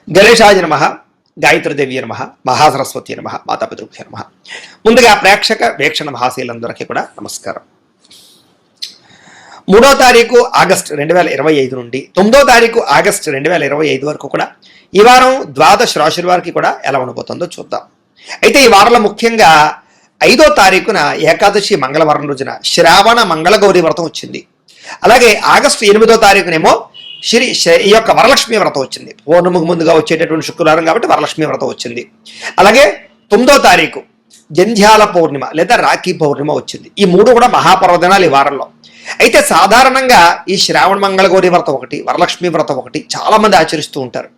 గణేశాయ నమః, గాయత్రీదేవి నమః, మహాసరస్వతి నమః, మాతాపితృభ్యో నమః. ముందుగా ప్రేక్షక వీక్షణ మహాశీలందరికీ కూడా నమస్కారం. 3వ తారీఖు ఆగస్టు 2025 నుండి 9వ తారీఖు ఆగస్టు 2025 వరకు కూడా ఈ వారం ద్వాదశ రాశుల వారికి కూడా ఎలా ఉండబోతుందో చూద్దాం. అయితే ఈ వారంలో ముఖ్యంగా 5వ తారీఖున ఏకాదశి మంగళవారం రోజున శ్రావణ మంగళగౌరి వ్రతం వచ్చింది. అలాగే ఆగస్టు 8వ తారీఖునేమో ఈ యొక్క వరలక్ష్మి వ్రతం వచ్చింది. పౌర్ణమికి ముందుగా వచ్చేటటువంటి శుక్రవారం కాబట్టి వరలక్ష్మి వ్రతం వచ్చింది. అలాగే 9వ తారీఖు జంధ్యాల పౌర్ణిమ లేదా రాఖీ పౌర్ణిమ వచ్చింది. ఈ 3 కూడా మహాపర్వదినాలు ఈ వారంలో. అయితే సాధారణంగా ఈ శ్రావణ మంగళగౌరి వ్రతం ఒకటి, వరలక్ష్మి వ్రతం ఒకటి చాలా మంది ఆచరిస్తూ ఉంటారు.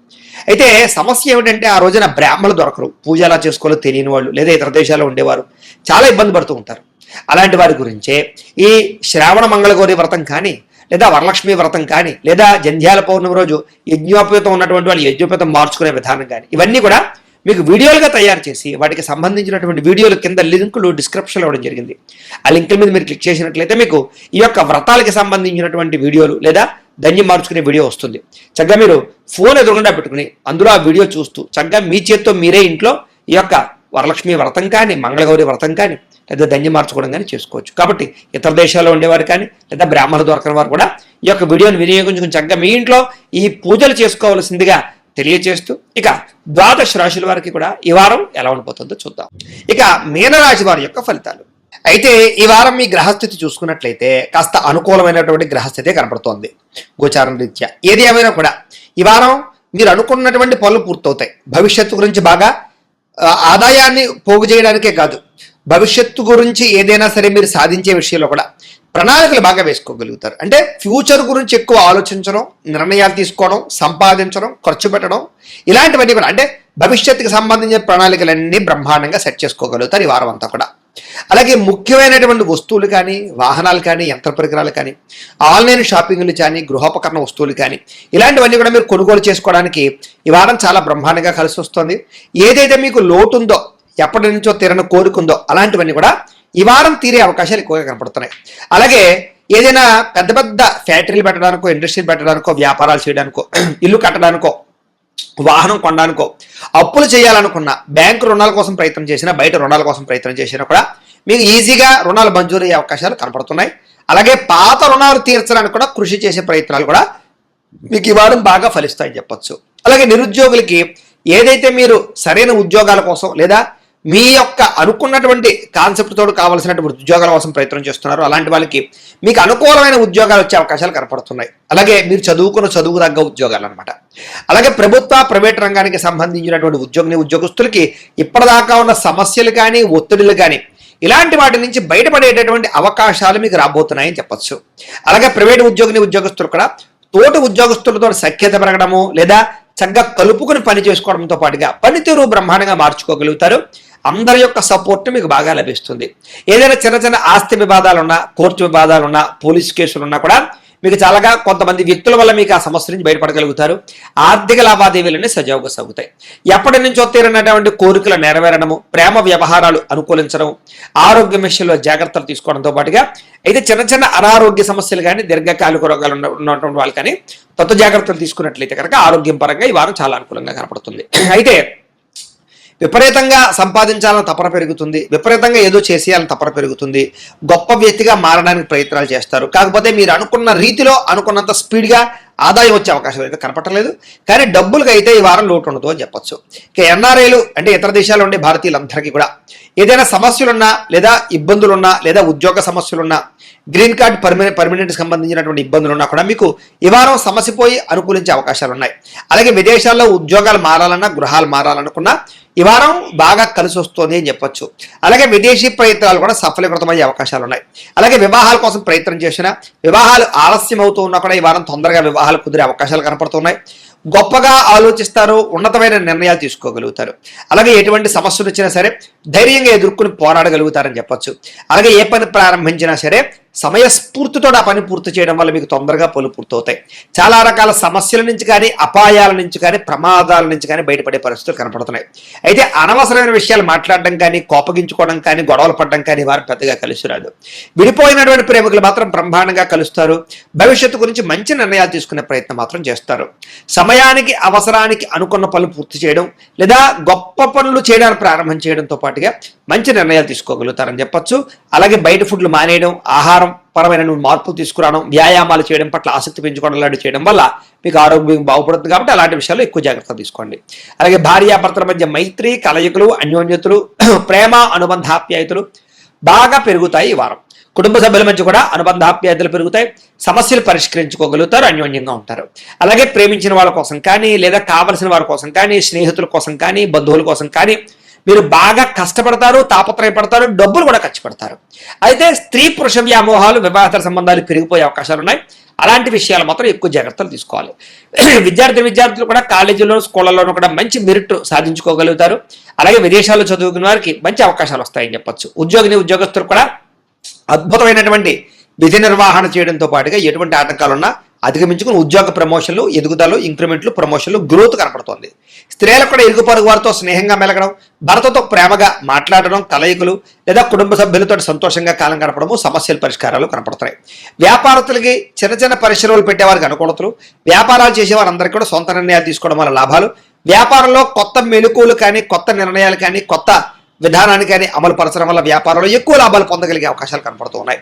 అయితే సమస్య ఏమిటంటే ఆ రోజున బ్రాహ్మణులు దొరకరు, పూజ ఎలా చేసుకోవాలో తెలియని వాళ్ళు లేదా ఇతర దేశాల్లో ఉండేవారు చాలా ఇబ్బంది పడుతూ ఉంటారు. అలాంటి వారి గురించే ఈ శ్రావణ మంగళగౌరి వ్రతం కానీ లేదా వరలక్ష్మి వ్రతం కానీ లేదా జంధ్యాల పౌర్ణమి రోజు యజ్ఞోపేతం ఉన్నటువంటి వాళ్ళు యజ్ఞోపేతం మార్చుకునే విధానం కానీ ఇవన్నీ కూడా మీకు వీడియోలుగా తయారు చేసి వాటికి సంబంధించినటువంటి వీడియోలు కింద లింకులు డిస్క్రిప్షన్లో ఇవ్వడం జరిగింది. ఆ లింకుల మీద మీరు క్లిక్ చేసినట్లయితే మీకు ఈ యొక్క వ్రతాలకి సంబంధించినటువంటి వీడియోలు లేదా ధన్యం మార్చుకునే వీడియో వస్తుంది. చక్కగా మీరు ఫోన్ ఎదురుగుండా పెట్టుకుని అందులో ఆ వీడియో చూస్తూ చక్కగా మీ చేత్తో మీరే ఇంట్లో ఈ యొక్క వరలక్ష్మి వ్రతం కానీ మంగళగౌరి వ్రతం కానీ లేదా ధన్యం మార్చుకోవడం కానీ చేసుకోవచ్చు. కాబట్టి ఇతర దేశాల్లో ఉండేవారు కానీ లేదా బ్రాహ్మణులు దొరకని వారు కూడా ఈ యొక్క వీడియోని వినియోగించుకుని చక్కగా మీ ఇంట్లో ఈ పూజలు చేసుకోవాల్సిందిగా తెలియజేస్తూ ఇక ద్వాదశ రాశుల వారికి కూడా ఈ వారం ఎలా ఉండిపోతుందో చూద్దాం. ఇక మీనరాశి వారి యొక్క ఫలితాలు. అయితే ఈ వారం మీ గ్రహస్థితి చూసుకున్నట్లయితే కాస్త అనుకూలమైనటువంటి గ్రహస్థితి కనపడుతోంది గోచారం రీత్యా. ఏది ఏమైనా కూడా ఈ వారం మీరు అనుకున్నటువంటి పనులు పూర్తవుతాయి. భవిష్యత్తు గురించి బాగా ఆదాయాన్ని పోగు చేయడానికే కాదు, భవిష్యత్తు గురించి ఏదైనా సరే మీరు సాధించే విషయంలో కూడా ప్రణాళికలు బాగా వేసుకోగలుగుతారు. అంటే ఫ్యూచర్ గురించి ఎక్కువ ఆలోచించడం, నిర్ణయాలు తీసుకోవడం, సంపాదించడం, ఖర్చు పెట్టడం ఇలాంటివన్నీ కూడా అంటే భవిష్యత్తుకి సంబంధించిన ప్రణాళికలన్నీ బ్రహ్మాండంగా సెట్ చేసుకోగలుగుతారు ఈ వారం అంతా కూడా. అలాగే ముఖ్యమైనటువంటి వస్తువులు కానీ వాహనాలు కానీ యంత్ర పరికరాలు కానీ ఆన్లైన్ షాపింగ్లు కానీ గృహోపకరణ వస్తువులు కానీ ఇలాంటివన్నీ కూడా మీరు కొనుగోలు చేసుకోవడానికి ఈ వారం చాలా బ్రహ్మాండంగా కలిసి వస్తుంది. ఏదైతే మీకు లోటు ఉందో, ఎప్పటి నుంచో తీరని కోరికుందో అలాంటివన్నీ కూడా ఈ వారం తీరే అవకాశాలు ఎక్కువగా కనపడుతున్నాయి. అలాగే ఏదైనా పెద్ద పెద్ద ఫ్యాక్టరీలు పెట్టడానికో, ఇండస్ట్రీలు పెట్టడానికో, వ్యాపారాలు చేయడానికో, ఇల్లు కట్టడానికో, వాహనం కొనడానికో, అప్పులు చేయాలనుకున్నా, బ్యాంకు రుణాల కోసం ప్రయత్నం చేసినా, బయట రుణాల కోసం ప్రయత్నం చేసినా కూడా మీకు ఈజీగా రుణాలు మంజూరు అయ్యే అవకాశాలు కనపడుతున్నాయి. అలాగే పాత రుణాలు తీర్చడానికి కూడా కృషి చేసే ప్రయత్నాలు కూడా మీకు ఈ వారం బాగా ఫలిస్తాయని చెప్పొచ్చు. అలాగే నిరుద్యోగులకి ఏదైతే మీరు సరైన ఉద్యోగాల కోసం లేదా మీ యొక్క అనుకున్నటువంటి కాన్సెప్ట్ తోడు కావాల్సినటువంటి ఉద్యోగాల కోసం ప్రయత్నం చేస్తున్నారు అలాంటి వాళ్ళకి మీకు అనుకూలమైన ఉద్యోగాలు వచ్చే అవకాశాలు కనపడుతున్నాయి. అలాగే మీరు చదువుకున్న చదువు తగ్గ ఉద్యోగాలు అనమాట. అలాగే ప్రభుత్వ ప్రైవేట్ రంగానికి సంబంధించినటువంటి ఉద్యోగస్తులకి ఇప్పటిదాకా ఉన్న సమస్యలు కానీ ఒత్తిడులు కానీ ఇలాంటి వాటి నుంచి బయటపడేటటువంటి అవకాశాలు మీకు రాబోతున్నాయని చెప్పొచ్చు. అలాగే ప్రైవేట్ ఉద్యోగస్తులు కూడా తోటి ఉద్యోగస్తులతో సఖ్యత పెరగడము లేదా చక్కగా కలుపుకుని పని చేసుకోవడంతో పాటుగా పనితీరు బ్రహ్మాండంగా మార్చుకోగలుగుతారు. అందరి యొక్క సపోర్ట్ మీకు బాగా లభిస్తుంది. ఏదైనా చిన్న చిన్న ఆస్తి వివాదాలున్నా, కోర్టు వివాదాలున్నా, పోలీస్ కేసులున్నా కూడా మీకు చాలాగా కొంతమంది వ్యక్తుల వల్ల మీకు ఆ సమస్య నుంచి బయటపడగలుగుతారు. ఆర్థిక లావాదేవీలన్నీ సజావుగా సాగుతాయి. ఎప్పటి నుంచో తీరినటువంటి కోరికలు నెరవేరడము, ప్రేమ వ్యవహారాలు అనుకూలించడం, ఆరోగ్య విషయంలో జాగ్రత్తలు తీసుకోవడంతో పాటుగా అయితే చిన్న చిన్న అనారోగ్య సమస్యలు కానీ దీర్ఘకాలిక రోగాలు ఉన్నటువంటి వాళ్ళు కానీ కొత్త జాగ్రత్తలు తీసుకున్నట్లయితే కనుక ఆరోగ్యం పరంగా ఈ వారం చాలా అనుకూలంగా కనపడుతుంది. అయితే విపరీతంగా సంపాదించాలని తపన పెరుగుతుంది, విపరీతంగా ఏదో చేసేయాలని తపన పెరుగుతుంది, గొప్ప వ్యక్తిగా మారడానికి ప్రయత్నాలు చేస్తారు. కాకపోతే మీరు అనుకున్న రీతిలో అనుకున్నంత స్పీడ్గా ఆదాయం వచ్చే అవకాశం అయితే కనపడలేదు. కానీ డబ్బులకి అయితే ఈ వారం లోటు ఉండదు అని చెప్పొచ్చు. ఇక ఎన్ఆర్ఐలు అంటే ఇతర దేశాల్లో ఉండే భారతీయులందరికీ కూడా ఏదైనా సమస్యలున్నా లేదా ఇబ్బందులున్నా లేదా ఉద్యోగ సమస్యలున్నా, గ్రీన్ కార్డ్ పర్మనెంట్కి సంబంధించినటువంటి ఇబ్బందులున్నా కూడా మీకు ఈ వారం సమస్యపోయి అనుకూలించే అవకాశాలు ఉన్నాయి. అలాగే విదేశాల్లో ఉద్యోగాలు మారాలన్నా, గృహాలు మారాలనుకున్నా ఈ వారం బాగా కలిసి వస్తుంది అని చెప్పొచ్చు. అలాగే విదేశీ ప్రయత్నాలు కూడా సఫలీకృతమయ్యే అవకాశాలు ఉన్నాయి. అలాగే వివాహాల కోసం ప్రయత్నం చేసినా, వివాహాలు ఆలస్యం అవుతూ ఉన్నా కూడా ఈ వారం తొందరగా వివాహాలు కుదిరే అవకాశాలు కనపడుతున్నాయి. గొప్పగా ఆలోచిస్తారు, ఉన్నతమైన నిర్ణయాలు తీసుకోగలుగుతారు. అలాగే ఎటువంటి సమస్యలు వచ్చినా సరే ధైర్యంగా ఎదుర్కొని పోరాడగలుగుతారని చెప్పొచ్చు. అలాగే ఏ పని ప్రారంభించినా సరే సమయస్ఫూర్తితో ఆ పని పూర్తి చేయడం వల్ల మీకు తొందరగా పనులు పూర్తవుతాయి. చాలా రకాల సమస్యల నుంచి కానీ, అపాయాల నుంచి కానీ, ప్రమాదాల నుంచి కానీ బయటపడే పరిస్థితులు కనపడుతున్నాయి. అయితే అనవసరమైన విషయాలు మాట్లాడడం కానీ, కోపగించుకోవడం కానీ, గొడవలు పడడం కానీ వారు పెద్దగా కలిసి రాదు. విడిపోయినటువంటి ప్రేమికులు మాత్రం బ్రహ్మాండంగా కలుస్తారు. భవిష్యత్తు గురించి మంచి నిర్ణయాలు తీసుకునే ప్రయత్నం మాత్రం చేస్తారు. సమయానికి, అవసరానికి అనుకున్న పనులు పూర్తి చేయడం లేదా గొప్ప పనులు చేయడానికి ప్రారంభం చేయడంతో పాటుగా మంచి నిర్ణయాలు తీసుకోగలుగుతారని చెప్పొచ్చు. అలాగే బయట ఫుడ్లు మానేయడం, ఆహారం పరమైన మార్పులు తీసుకురావడం, వ్యాయామాలు చేయడం పట్ల ఆసక్తి పెంచుకోవడం లాంటి చేయడం వల్ల మీకు ఆరోగ్యం బాగుపడుతుంది. కాబట్టి అలాంటి విషయాల్లో ఎక్కువ జాగ్రత్త తీసుకోండి. అలాగే భార్యాభర్తల మధ్య మైత్రి, కలయికలు, అన్యోన్యతలు, ప్రేమ, అనుబంధాప్యాయతలు బాగా పెరుగుతాయి ఈ వారం. కుటుంబ సభ్యుల మధ్య కూడా అనుబంధాప్యాయతలు పెరుగుతాయి. సమస్యలు పరిష్కరించుకోగలుగుతారు, అన్యోన్యంగా ఉంటారు. అలాగే ప్రేమించిన వాళ్ళ కోసం కానీ, లేదా కావలసిన వారి కోసం కానీ, స్నేహితుల కోసం కానీ, బంధువుల కోసం కానీ మీరు బాగా కష్టపడతారు, తాపత్రయపడతారు, డబ్బులు కూడా ఖర్చు పెడతారు. అయితే స్త్రీ పురుష వ్యామోహాలు, వివాహేతర సంబంధాలు పెరిగిపోయే అవకాశాలు ఉన్నాయి. అలాంటి విషయాలు మాత్రం ఎక్కువ జాగ్రత్తలు తీసుకోవాలి. విద్యార్థులు కూడా కాలేజీలో, స్కూళ్ళలోనూ కూడా మంచి మెరిట్ సాధించుకోగలుగుతారు. అలాగే విదేశాల్లో చదువుకున్న వారికి మంచి అవకాశాలు వస్తాయని చెప్పొచ్చు. ఉద్యోగస్తులు కూడా అద్భుతమైనటువంటి విధి నిర్వహణ చేయడంతో పాటుగా ఎటువంటి ఆటంకాలున్నా అధిగమించుకుని ఉద్యోగ ప్రమోషన్లు, ఎదుగుదల, ఇంక్రిమెంట్లు, ప్రమోషన్లు, గ్రోత్ కనపడుతోంది. స్త్రీలకు కూడా ఇరుగు పొరుగు వారితో స్నేహంగా మెలగడం, భర్తతో ప్రేమగా మాట్లాడడం, కలయికలు లేదా కుటుంబ సభ్యులతో సంతోషంగా కాలం గడపడము, సమస్యల పరిష్కారాలు కనపడుతున్నాయి. వ్యాపారస్తులకి చిన్న పరిశ్రమలు పెట్టేవారికి అనుకూలతలు, వ్యాపారాలు చేసేవారందరికీ కూడా సొంత నిర్ణయాలు తీసుకోవడం వల్ల లాభాలు, వ్యాపారంలో కొత్త మెలకువలు కానీ, కొత్త నిర్ణయాలు కానీ, కొత్త విధానాన్ని కానీ అమలు పరచడం వల్ల వ్యాపారంలో ఎక్కువ లాభాలు పొందగలిగే అవకాశాలు కనపడుతూ ఉన్నాయి.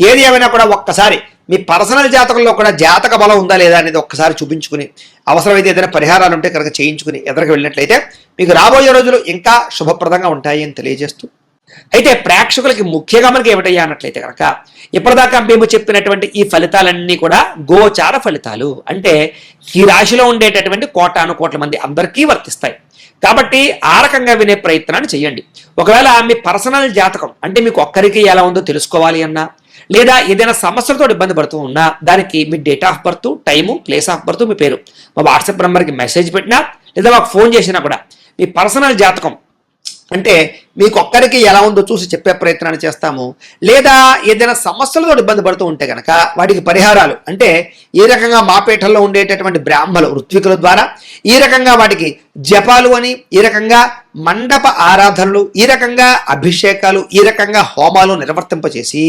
ఏది ఏమైనా కూడా ఒక్కసారి మీ పర్సనల్ జాతకంలో కూడా జాతక బలం ఉందా లేదా అనేది ఒక్కసారి చూపించుకుని, అవసరమైతే ఏదైనా పరిహారాలు ఉంటే కనుక చేయించుకుని ఎదురుకు వెళ్ళినట్లయితే మీకు రాబోయే రోజులు ఇంకా శుభప్రదంగా ఉంటాయి అని తెలియజేస్తూ, అయితే ప్రేక్షకులకి ముఖ్యంగా మనకి ఏమిటయ్యా అన్నట్లయితే కనుక ఇప్పటిదాకా మేము చెప్పినటువంటి ఈ ఫలితాలన్నీ కూడా గోచార ఫలితాలు. అంటే ఈ రాశిలో ఉండేటటువంటి కోటాను కోట్ల మంది అందరికీ వర్తిస్తాయి. కాబట్టి ఆ రకంగా వినే ప్రయత్నాన్ని చేయండి. ఒకవేళ మీ పర్సనల్ జాతకం అంటే మీకు ఒక్కరికి ఎలా ఉందో తెలుసుకోవాలి అన్నా, లేదా ఏదైనా సమస్యలతో ఇబ్బంది పడుతూ ఉన్నా, దానికి మీ date of birth, time, place of birth, మీ పేరు మా వాట్సాప్ నెంబర్కి మెసేజ్ పెట్టినా లేదా మాకు ఫోన్ చేసినా కూడా మీ పర్సనల్ జాతకం అంటే మీకు ఒక్కరికి ఎలా ఉందో చూసి చెప్పే ప్రయత్నాన్ని చేస్తాము. లేదా ఏదైనా సమస్యలతో ఇబ్బంది పడుతూ ఉంటే కనుక వాటికి పరిహారాలు అంటే ఈ రకంగా మా పీఠంలో ఉండేటటువంటి బ్రాహ్మలు, ఋత్వికుల ద్వారా ఈ రకంగా వాటికి జపాలు అని, ఈ రకంగా మండప ఆరాధనలు, ఈ రకంగా అభిషేకాలు, ఈ రకంగా హోమాలు నిర్వర్తింపచేసి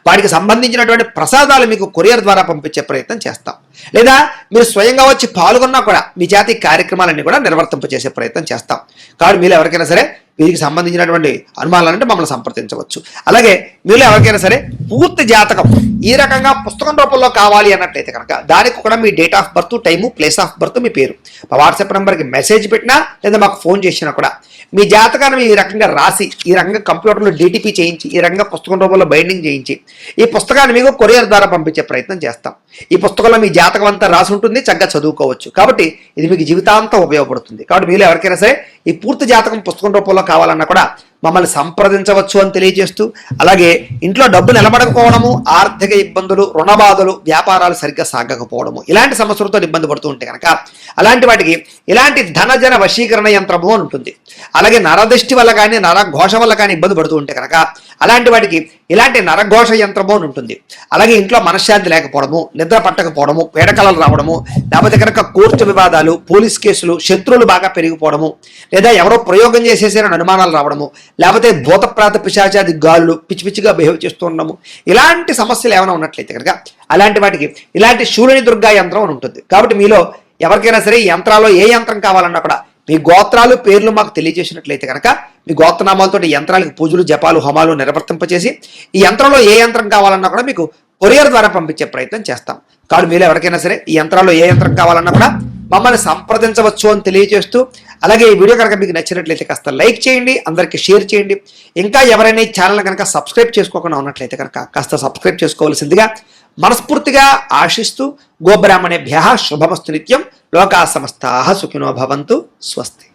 వాటికి సంబంధించినటువంటి ప్రసాదాలు మీకు కొరియర్ ద్వారా పంపించే ప్రయత్నం చేస్తాం. లేదా మీరు స్వయంగా వచ్చి పాల్గొన్నా కూడా మీ జాతి కార్యక్రమాలన్నీ కూడా నిర్వర్తింపచేసే ప్రయత్నం చేస్తాం. కాబట్టి మీరు ఎవరికైనా సరే వీరికి సంబంధించినటువంటి అనుమానాలంటే మమ్మల్ని సంప్రదించవచ్చు. అలాగే మీరు ఎవరికైనా సరే పూర్తి జాతకం ఈ రకంగా పుస్తకం రూపంలో కావాలి అన్నట్లయితే కనుక దానికి కూడా మీ date of birth, time, place of birth, మీ పేరు మా వాట్సాప్ నెంబర్కి మెసేజ్ పెట్టినా లేదా మాకు ఫోన్ చేసినా కూడా మీ జాతకాన్ని ఈ రకంగా రాసి, ఈ రకంగా కంప్యూటర్లో డిటిపి చేయించి, ఈ రకంగా పుస్తకం రూపంలో బైండింగ్ చేయించి ఈ పుస్తకాన్ని మీకు కొరియర్ ద్వారా పంపించే ప్రయత్నం చేస్తాం. ఈ పుస్తకంలో మీ జాతకం అంతా రాసి ఉంటుంది, చక్కగా చదువుకోవచ్చు. కాబట్టి ఇది మీకు జీవితాంతం ఉపయోగపడుతుంది. కాబట్టి మీరు ఎవరికైనా సరే ఈ పూర్తి జాతకం పుస్తకం రూపంలో కావాలన్నా కూడా మమ్మల్ని సంప్రదించవచ్చు అని తెలియజేస్తూ, అలాగే ఇంట్లో డబ్బు నిలబడకపోవడము, ఆర్థిక ఇబ్బందులు, రుణబాధలు, వ్యాపారాలు సరిగ్గా సాగకపోవడము, ఇలాంటి సమస్యలతో ఇబ్బంది పడుతూ ఉంటే కనుక అలాంటి వాటికి ఇలాంటి ధనజన వశీకరణ యంత్రము అని ఉంటుంది. అలాగే నరదృష్టి వల్ల కానీ, నరఘోష వల్ల కానీ ఇబ్బంది పడుతూ ఉంటే కనుక అలాంటి వాటికి ఇలాంటి నరఘోష యంత్రము అని ఉంటుంది. అలాగే ఇంట్లో మనశ్శాంతి లేకపోవడము, నిద్ర పట్టకపోవడము, పేడకలలు రావడము, లేకపోతే కనుక కోర్టు వివాదాలు, పోలీస్ కేసులు, శత్రువులు బాగా పెరిగిపోవడము, లేదా ఎవరో ప్రయోగం చేసేసారని అనుమానాలు రావడము, లేకపోతే భూతప్రాత పిశాచాది గాలులు పిచ్చి పిచ్చిగా బిహేవ్ చేస్తూ ఉండము, ఇలాంటి సమస్యలు ఏమైనా ఉన్నట్లయితే కనుక అలాంటి వాటికి ఇలాంటి శూలిని దుర్గా యంత్రం అని ఉంటుంది. కాబట్టి మీలో ఎవరికైనా సరే ఈ యంత్రాల్లో ఏ యంత్రం కావాలన్నా కూడా మీ గోత్రాలు, పేర్లు మాకు తెలియజేసినట్లయితే కనుక మీ గోత్రనామాలతో యంత్రాలకు పూజలు, జపాలు, హోమాలు నిర్వర్తింపచేసి ఈ యంత్రంలో ఏ యంత్రం కావాలన్నా కూడా మీకు కొరియర్ ద్వారా పంపించే ప్రయత్నం చేస్తాం. కాబట్టి మీరు ఎవరికైనా సరే ఈ యంత్రాల్లో ఏ యంత్రం కావాలన్నా కూడా మమ్మల్ని సంప్రదించవచ్చు అని తెలియజేస్తూ, అలాగే ఈ వీడియో కనుక మీకు నచ్చినట్లయితే కాస్త లైక్ చేయండి, అందరికీ షేర్ చేయండి. ఇంకా ఎవరైనా ఈ ఛానల్ కనుక సబ్స్క్రైబ్ చేసుకోకుండా ఉన్నట్లయితే కనుక కాస్త సబ్స్క్రైబ్ చేసుకోవాల్సిందిగా మనస్ఫూర్తిగా ఆశిస్తూ, గోబ్రాహ్మణేభ్యః శుభమస్తు నిత్యం, లోకా సమస్తాః సుఖినో భవంతు, స్వస్తి.